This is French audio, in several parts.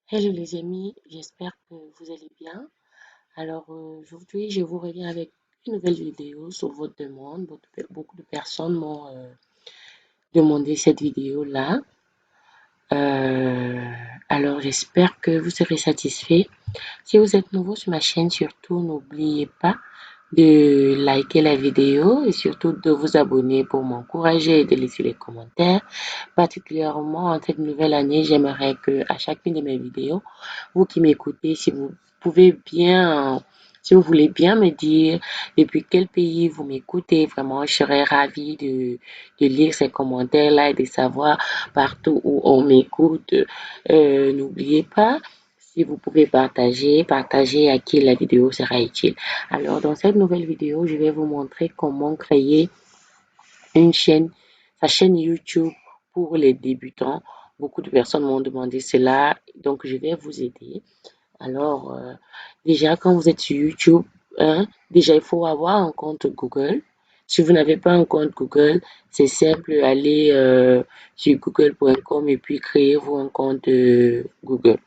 Hello les amis, j'espère que vous allez bien. Alors aujourd'hui, je vous reviens avec une nouvelle vidéo sur votre demande. Beaucoup de personnes m'ont demandé cette vidéo-là. Euh, alors j'espère que vous serez satisfait. Si vous êtes nouveau sur ma chaîne, surtout n'oubliez pas de liker la vidéo et surtout de vous abonner pour m'encourager et de laisser les commentaires. Particulièrement en cette nouvelle année, j'aimerais que à chacune de mes vidéos, vous qui m'écoutez, si vous pouvez bien, si vous voulez bien me dire depuis quel pays vous m'écoutez, vraiment, je serais ravie de lire ces commentaires-là et de savoir partout où on m'écoute. N'oubliez pas, si vous pouvez partager à qui la vidéo sera utile. Alors, dans cette nouvelle vidéo, je vais vous montrer comment créer une chaîne, sa chaîne YouTube pour les débutants. Beaucoup de personnes m'ont demandé cela, donc je vais vous aider. Alors, déjà, quand vous êtes sur YouTube, hein, déjà, il faut avoir un compte Google. Si vous n'avez pas un compte Google, c'est simple, allez sur google.com et puis créez-vous un compte Google,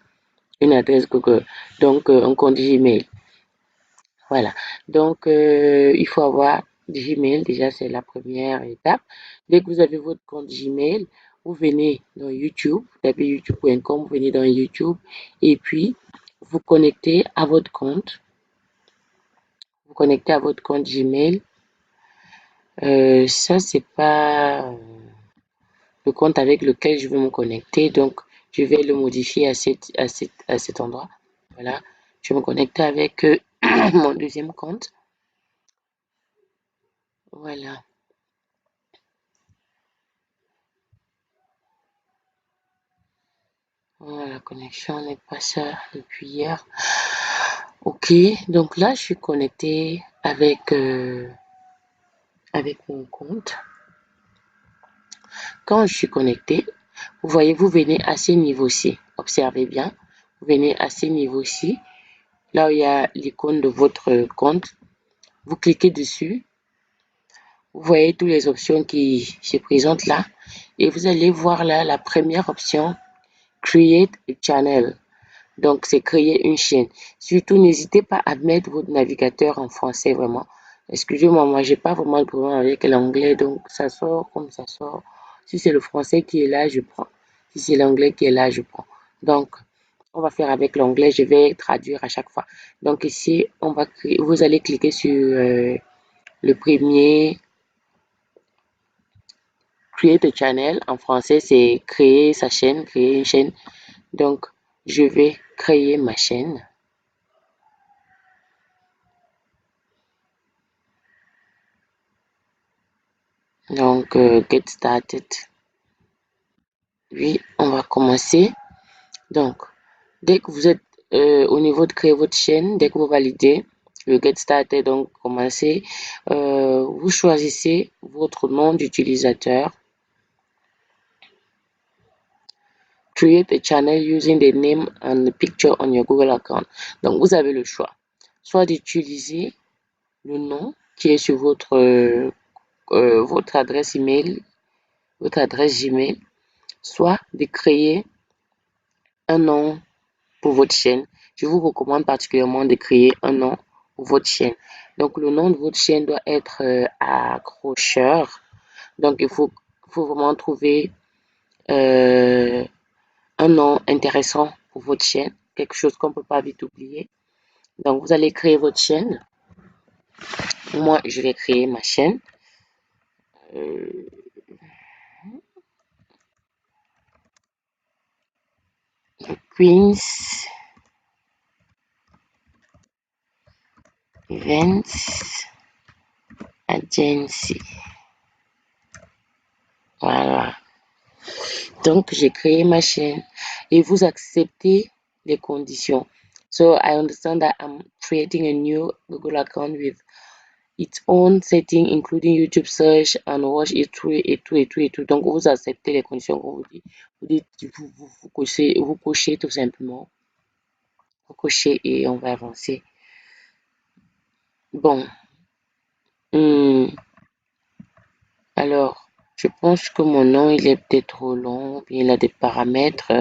une adresse Google, donc un compte Gmail. Voilà. Donc, il faut avoir Gmail. Déjà, c'est la première étape. Dès que vous avez votre compte Gmail, vous venez dans YouTube, vous tapez youtube.com, vous venez dans YouTube et puis vous connectez à votre compte. Vous connectez à votre compte Gmail. Ça, c'est pas le compte avec lequel je veux me connecter. Donc, je vais le modifier à cet endroit. Voilà. Je vais me connecter avec mon deuxième compte. Voilà. Voilà, la connexion n'est pas ça depuis hier. Ok, donc là, je suis connectée avec mon compte. Quand je suis connectée, vous voyez, vous venez à ce niveau-ci. Observez bien. Vous venez à ce niveau-ci. Là où il y a l'icône de votre compte. Vous cliquez dessus. Vous voyez toutes les options qui se présentent là. Et vous allez voir là la première option, Create a Channel. Donc, c'est créer une chaîne. Surtout, n'hésitez pas à mettre votre navigateur en français, vraiment. Excusez-moi, moi, j'ai pas vraiment de problème avec l'anglais, donc ça sort comme ça sort. Si c'est le français qui est là, je prends. Si c'est l'anglais qui est là, je prends. Donc, on va faire avec l'anglais, je vais traduire à chaque fois. Donc, ici, on va créer, vous allez cliquer sur le premier, Create a Channel. En français, c'est créer sa chaîne, créer une chaîne. Donc, je vais créer ma chaîne. Donc, get started. Oui, on va commencer. Donc, dès que vous êtes au niveau de créer votre chaîne, dès que vous validez le get started, donc commencez, vous choisissez votre nom d'utilisateur. Create a channel using the name and the picture on your Google account. Donc, vous avez le choix. Soit d'utiliser le nom qui est sur votre adresse email, votre adresse Gmail, soit de créer un nom pour votre chaîne. Je vous recommande particulièrement de créer un nom pour votre chaîne. Donc, le nom de votre chaîne doit être accrocheur. Donc, il faut vraiment trouver euh, un nom intéressant pour votre chaîne, quelque chose qu'on ne peut pas vite oublier. Donc, vous allez créer votre chaîne. Moi, je vais créer ma chaîne. Euh, Queens Events Agency. Voilà. Donc, j'ai créé ma chaîne et vous acceptez les conditions. So, I understand that I'm creating a new Google account with its own setting, including YouTube search and watch et tout, et tout, et tout, et tout. Donc, vous acceptez les conditions qu'on vous dit. Vous dites, vous cochez tout simplement. Vous cochez et on va avancer. Bon. Alors, je pense que mon nom, il est peut-être trop long, ou bien il a des paramètres.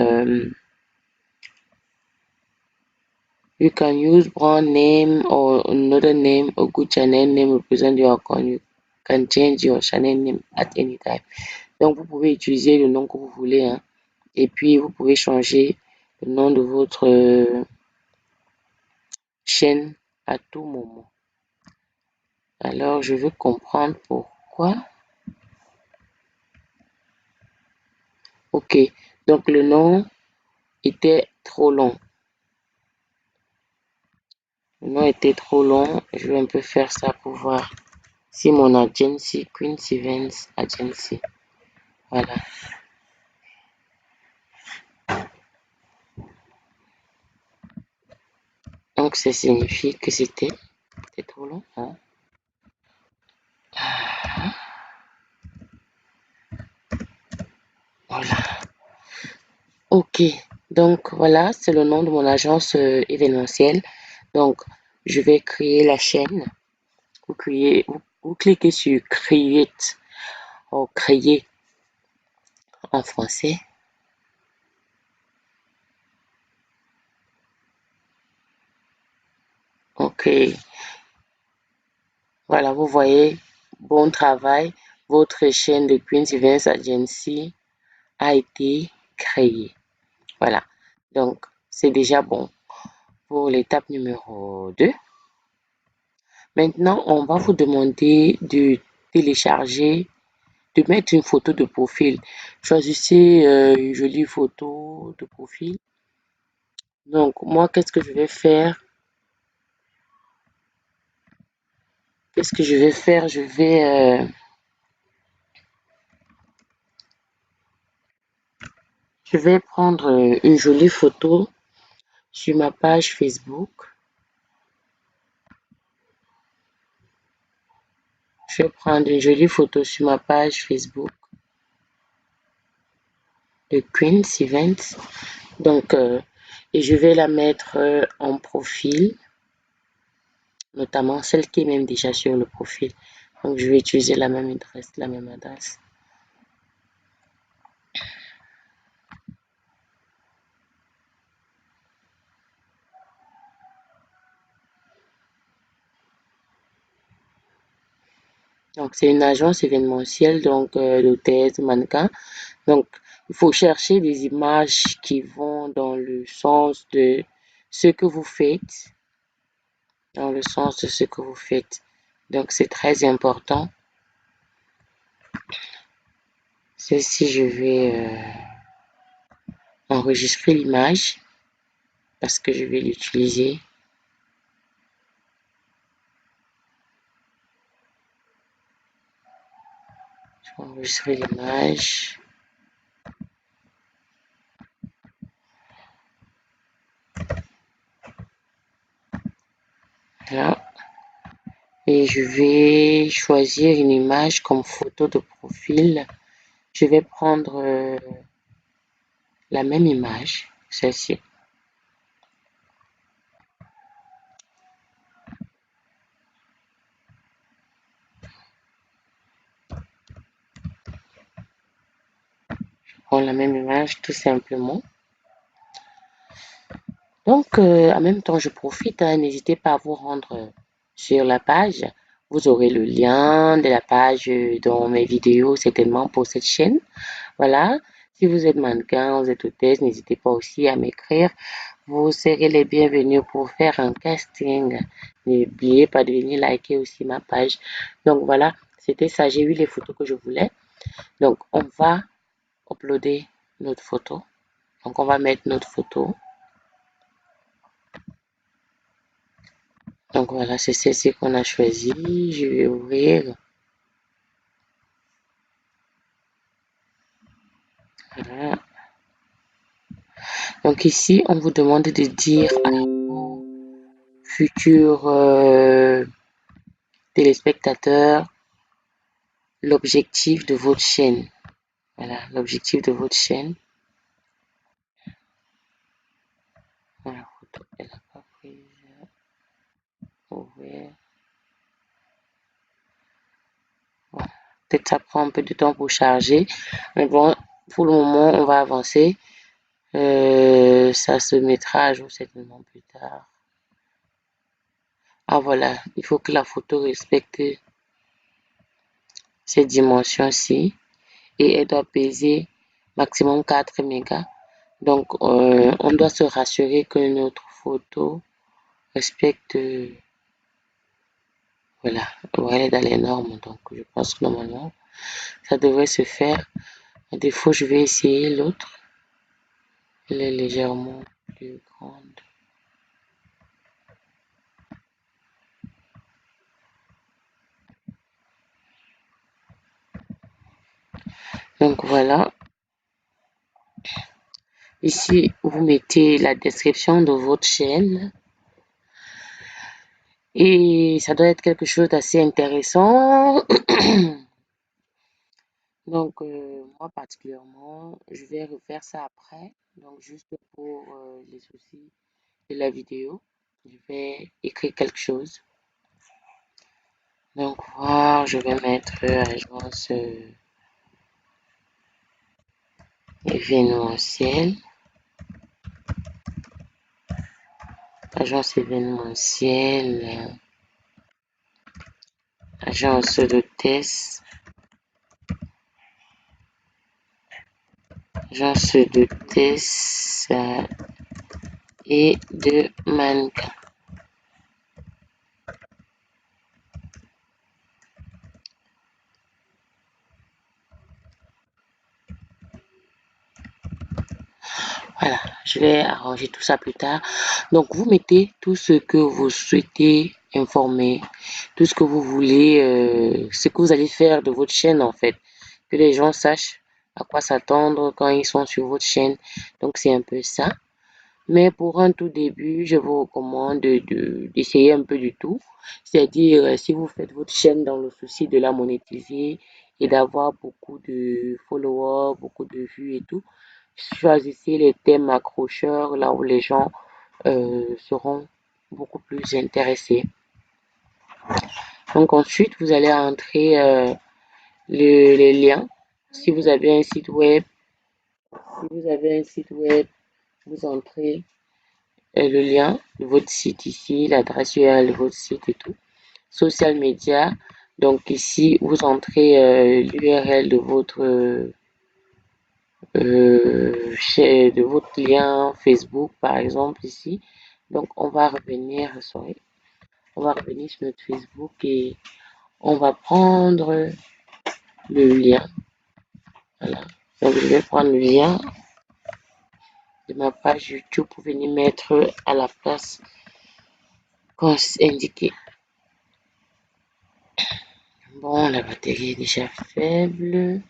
You can use brand name or another name, a good channel name represent your account. You can change your channel name at any time. Donc, vous pouvez utiliser le nom que vous voulez, hein. Et puis, vous pouvez changer le nom de votre chaîne à tout moment. Alors, je veux comprendre pourquoi. Ok, donc le nom était trop long. Le nom était trop long. Je vais un peu faire ça pour voir si mon agency, Queen's Events Agency. Voilà. Donc, ça signifie que c'était trop long, hein? Voilà. Ok, donc voilà, c'est le nom de mon agence événementielle. Donc, je vais créer la chaîne. Vous cliquez sur Create ou Créer en français. Ok, voilà, vous voyez, bon travail. Votre chaîne de Queen's Events Agency a été créée. Voilà, donc c'est déjà bon pour l'étape numéro 2. Maintenant, on va vous demander de télécharger, de mettre une photo de profil. Choisissez une jolie photo de profil. Donc, moi, qu'est-ce que je vais faire? Qu'est-ce que je vais faire? Je vais prendre une jolie photo sur ma page Facebook. Je vais prendre une jolie photo sur ma page Facebook de Queen's Events. Donc, et je vais la mettre en profil, notamment celle qui est même déjà sur le profil. Donc, je vais utiliser la même adresse. Donc, c'est une agence événementielle, donc d'hôtesse, de mannequins. Donc, il faut chercher des images qui vont dans le sens de ce que vous faites. Dans le sens de ce que vous faites. Donc, c'est très important. Celle-ci, je vais enregistrer l'image parce que je vais l'utiliser. Je vais enregistrer l'image. Là. Et je vais choisir une image comme photo de profil. Je vais prendre la même image, celle-ci. Je prends la même image tout simplement. Donc, en même temps, je profite, hein, n'hésitez pas à vous rendre sur la page. Vous aurez le lien de la page dans mes vidéos, certainement pour cette chaîne. Voilà. Si vous êtes mannequin, vous êtes hôtesse, n'hésitez pas aussi à m'écrire. Vous serez les bienvenus pour faire un casting. N'oubliez pas de venir liker aussi ma page. Donc voilà, c'était ça. J'ai eu les photos que je voulais. Donc, on va uploader notre photo. Donc, on va mettre notre photo. Donc voilà, c'est celle-ci qu'on a choisi. Je vais ouvrir. Voilà. Donc ici, on vous demande de dire à vos futurs téléspectateurs l'objectif de votre chaîne. Voilà, l'objectif de votre chaîne. La photo, elle n'a pas prise. Ouvrir. Voilà. Peut-être ça prend un peu de temps pour charger. Mais bon, pour le moment, on va avancer. Ça se mettra à jour certainement plus tard. Ah voilà, il faut que la photo respecte ces dimensions-ci et elle doit peser maximum 4 mégas. Donc, on doit se rassurer que notre photo respecte, voilà, elle est dans les normes. Donc, je pense que normalement, ça devrait se faire. À défaut, je vais essayer l'autre. Elle est légèrement plus grande. Donc, voilà. Ici, vous mettez la description de votre chaîne. Et ça doit être quelque chose d'assez intéressant. Donc, moi particulièrement, je vais refaire ça après. Donc, juste pour les soucis de la vidéo, je vais écrire quelque chose. Donc, voir, je vais mettre agence événementielle. Agence événementielle. Agence d'hôtesse. Agence d'hôtesse et de mannequin. Voilà, je vais arranger tout ça plus tard. Donc, vous mettez tout ce que vous souhaitez informer, tout ce que vous voulez, ce que vous allez faire de votre chaîne en fait, que les gens sachent à quoi s'attendre quand ils sont sur votre chaîne. Donc, c'est un peu ça. Mais pour un tout début, je vous recommande d'essayer un peu du tout. C'est-à-dire, si vous faites votre chaîne dans le souci de la monétiser et d'avoir beaucoup de followers, beaucoup de vues et tout, choisissez les thèmes accrocheurs là où les gens seront beaucoup plus intéressés. Donc ensuite, vous allez entrer les liens. Si vous avez un site web, vous entrez le lien de votre site ici, l'adresse URL de votre site et tout. Social media, donc ici, vous entrez l'URL de votre lien Facebook, par exemple, ici. Donc, on va revenir, on va revenir sur notre Facebook et on va prendre le lien. Voilà. Donc, je vais prendre le lien de ma page YouTube pour venir mettre à la place qu'on indiqué. Bon, la batterie est déjà faible.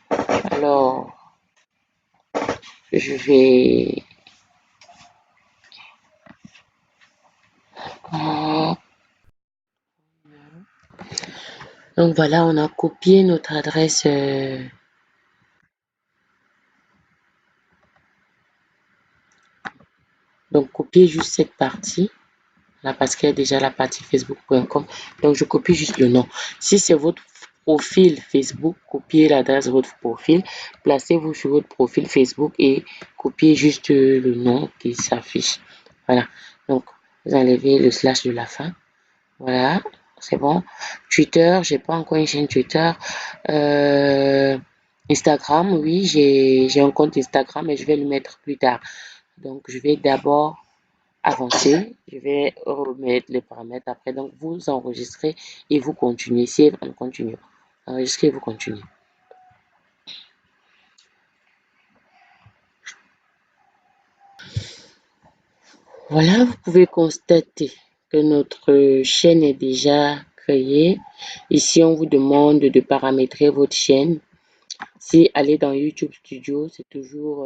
Alors, je vais... Donc voilà, on a copié notre adresse. Donc, copier juste cette partie. Là, parce qu'il y a déjà la partie facebook.com. Donc, je copie juste le nom. Si c'est votre profil Facebook, copiez l'adresse de votre profil. Placez-vous sur votre profil Facebook et copiez juste le nom qui s'affiche. Voilà. Donc, vous enlevez le slash de la fin. Voilà. C'est bon. Twitter, j'ai pas encore une chaîne Twitter. Instagram, oui, j'ai un compte Instagram, mais je vais le mettre plus tard. Donc, je vais d'abord avancer. Je vais remettre les paramètres après. Donc, vous enregistrez et vous continuez. Si on continue. Enregistrez et vous continuez. Voilà, vous pouvez constater que notre chaîne est déjà créée. Ici, on vous demande de paramétrer votre chaîne. Si aller dans YouTube Studio, c'est toujours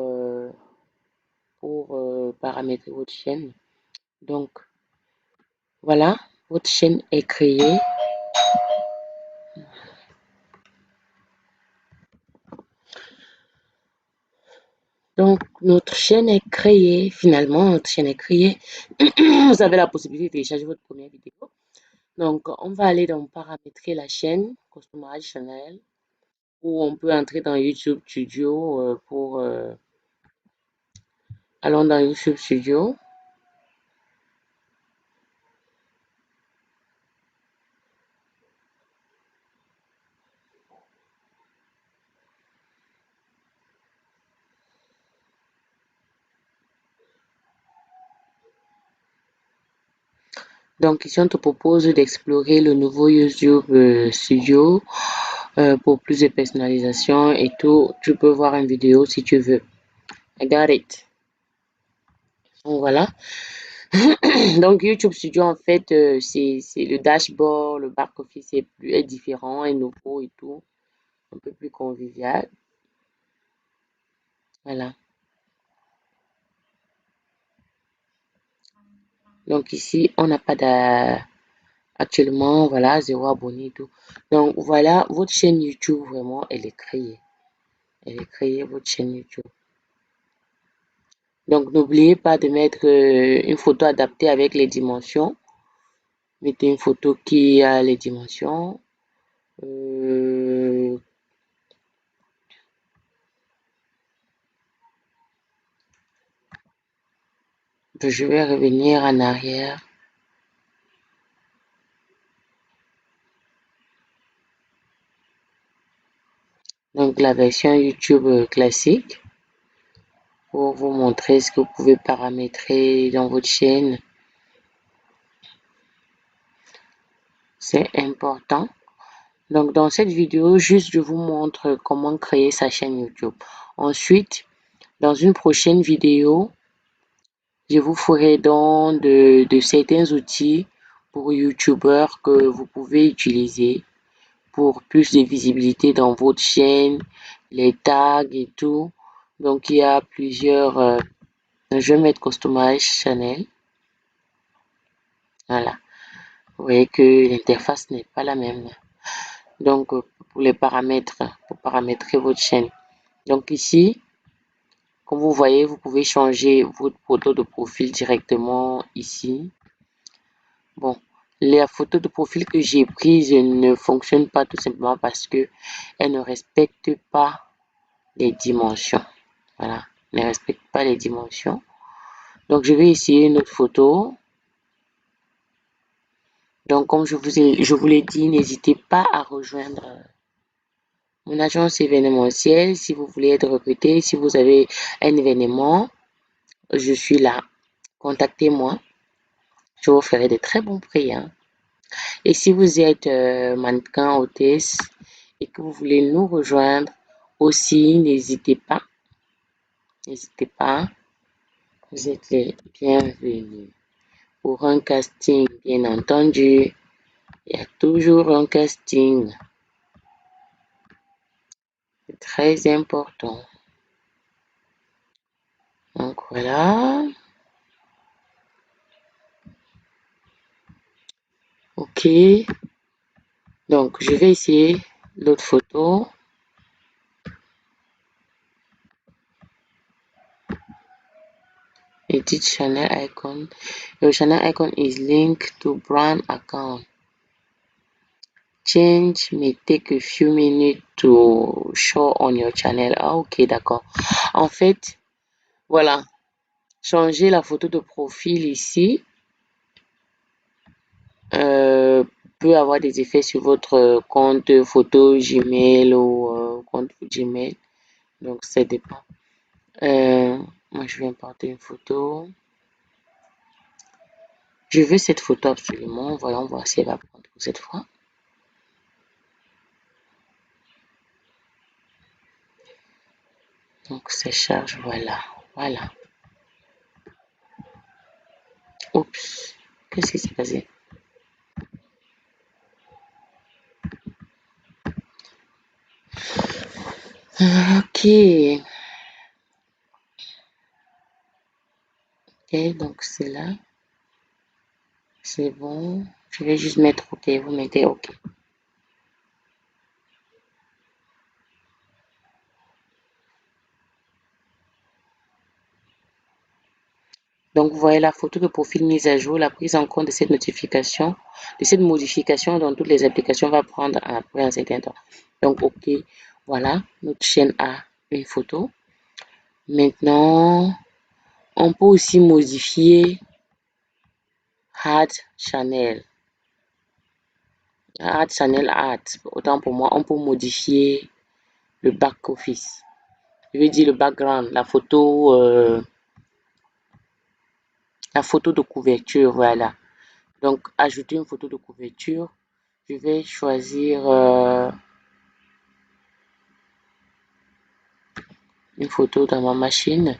pour paramétrer votre chaîne. Donc, voilà, votre chaîne est créée. Donc, notre chaîne est créée. Finalement, notre chaîne est créée. Vous avez la possibilité de télécharger votre première vidéo. Donc, on va aller dans paramétrer la chaîne, Customize Channel, ou on peut entrer dans YouTube Studio allons dans YouTube Studio. Donc ici, on te propose d'explorer le nouveau YouTube Studio pour plus de personnalisation et tout. Tu peux voir une vidéo si tu veux. I got it. Donc voilà. Donc YouTube Studio, en fait, c'est le dashboard, le back-office est différent, est nouveau et tout. Un peu plus convivial. Voilà. Donc ici, on n'a pas actuellement, voilà, 0 abonné et tout. Donc voilà, votre chaîne YouTube, vraiment, elle est créée. Elle est créée, votre chaîne YouTube. Donc n'oubliez pas de mettre une photo adaptée avec les dimensions. Mettez une photo qui a les dimensions. Euh, je vais revenir en arrière. Donc la version YouTube classique pour vous montrer ce que vous pouvez paramétrer dans votre chaîne. C'est important. Donc dans cette vidéo, juste je vous montre comment créer sa chaîne YouTube. Ensuite, dans une prochaine vidéo, je vous ferai don de certains outils pour YouTubeurs que vous pouvez utiliser pour plus de visibilité dans votre chaîne, les tags et tout. Donc il y a plusieurs. Je vais mettre Customize Channel. Voilà. Vous voyez que l'interface n'est pas la même. Donc pour les paramètres, pour paramétrer votre chaîne. Donc ici, comme vous voyez, vous pouvez changer votre photo de profil directement ici. Bon, la photo de profil que j'ai prise ne fonctionne pas tout simplement parce que elle ne respecte pas les dimensions. Voilà, ne respecte pas les dimensions. Donc je vais essayer une autre photo. Donc comme je vous l'ai dit, n'hésitez pas à rejoindre mon agence événementielle si vous voulez être recruté. Si vous avez un événement, je suis là. Contactez-moi. Je vous ferai de très bons prix. Hein. Et si vous êtes mannequin, hôtesse et que vous voulez nous rejoindre aussi, n'hésitez pas. N'hésitez pas. Vous êtes les bienvenus. Pour un casting, bien entendu, il y a toujours un casting. C'est très important. Donc voilà. Ok. Donc je vais essayer l'autre photo. Edit channel icon. Your channel icon is linked to brand account. Change may take a few minutes to show on your channel. Ah, ok, d'accord. En fait, voilà. Changer la photo de profil ici peut avoir des effets sur votre compte photo Gmail ou compte Gmail. Donc, ça dépend. Moi, je vais importer une photo. Je veux cette photo absolument. Voyons voir si elle va prendre pour cette fois. Donc, ça charge. Voilà. Voilà. Oups. Qu'est-ce qui s'est passé? Ok. Ok, donc c'est là. C'est bon. Je vais juste mettre OK. Vous mettez OK. Donc, vous voyez la photo de profil mise à jour. La prise en compte de cette notification, de cette modification dans toutes les applications va prendre après un certain temps. Donc, OK. Voilà, notre chaîne a une photo. Maintenant, on peut aussi modifier Add Channel. Add Channel Add. Autant pour moi, on peut modifier le back office. Je veux dire le background, la photo de couverture, voilà. Donc, ajouter une photo de couverture. Je vais choisir une photo dans ma machine.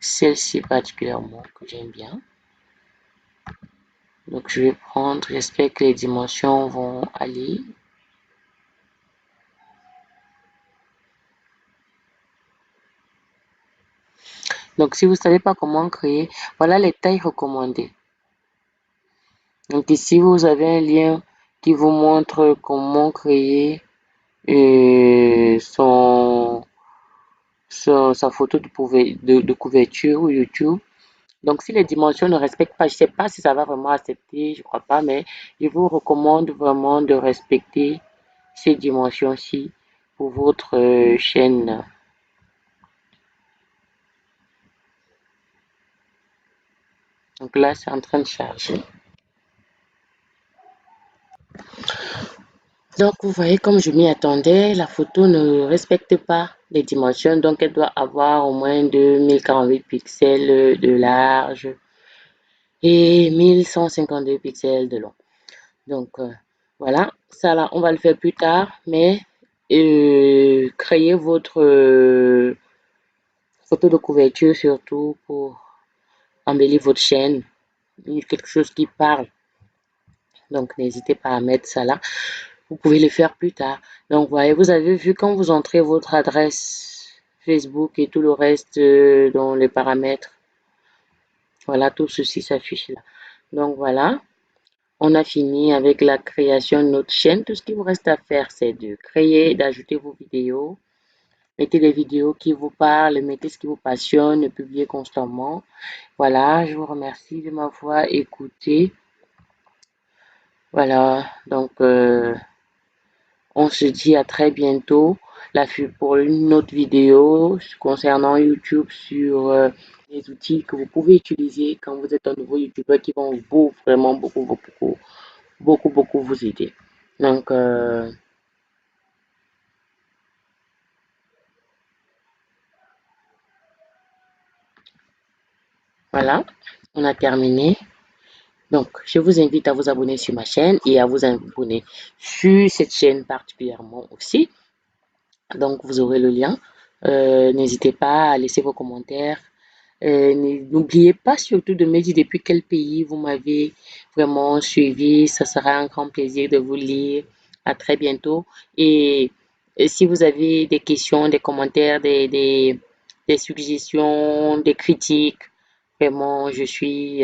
Celle-ci particulièrement que j'aime bien. Donc, je vais prendre, j'espère que les dimensions vont aller. Donc, si vous ne savez pas comment créer, voilà les tailles recommandées. Donc, ici, vous avez un lien qui vous montre comment créer sa photo de couverture YouTube. Donc, si les dimensions ne respectent pas, je ne sais pas si ça va vraiment accepter, je ne crois pas, mais je vous recommande vraiment de respecter ces dimensions-ci pour votre chaîne. Donc là, c'est en train de charger. Donc, vous voyez, comme je m'y attendais, la photo ne respecte pas les dimensions. Donc, elle doit avoir au moins 2048 pixels de large et 1152 pixels de long. Donc, voilà, ça là, on va le faire plus tard, mais créez votre photo de couverture surtout pour embellir votre chaîne, quelque chose qui parle. Donc, n'hésitez pas à mettre ça là. Vous pouvez le faire plus tard. Donc, voyez, vous avez vu quand vous entrez votre adresse Facebook et tout le reste dans les paramètres. Voilà, tout ceci s'affiche là. Donc, voilà. On a fini avec la création de notre chaîne. Tout ce qu'il vous reste à faire, c'est de créer, d'ajouter vos vidéos. Mettez des vidéos qui vous parlent, mettez ce qui vous passionne, publiez constamment. Voilà, je vous remercie de m'avoir écouté. Voilà, donc on se dit à très bientôt pour une autre vidéo concernant YouTube sur les outils que vous pouvez utiliser quand vous êtes un nouveau YouTuber qui vont vraiment beaucoup vous aider. Donc, voilà, on a terminé. Donc, je vous invite à vous abonner sur ma chaîne et à vous abonner sur cette chaîne particulièrement aussi. Donc, vous aurez le lien. N'hésitez pas à laisser vos commentaires. N'oubliez pas surtout de me dire depuis quel pays vous m'avez vraiment suivi. Ça sera un grand plaisir de vous lire. À très bientôt. Et si vous avez des questions, des commentaires, des suggestions, des critiques, vraiment, je suis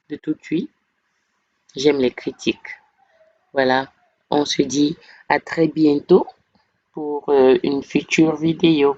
de tout suite. J'aime les critiques. Voilà. On se dit à très bientôt pour une future vidéo.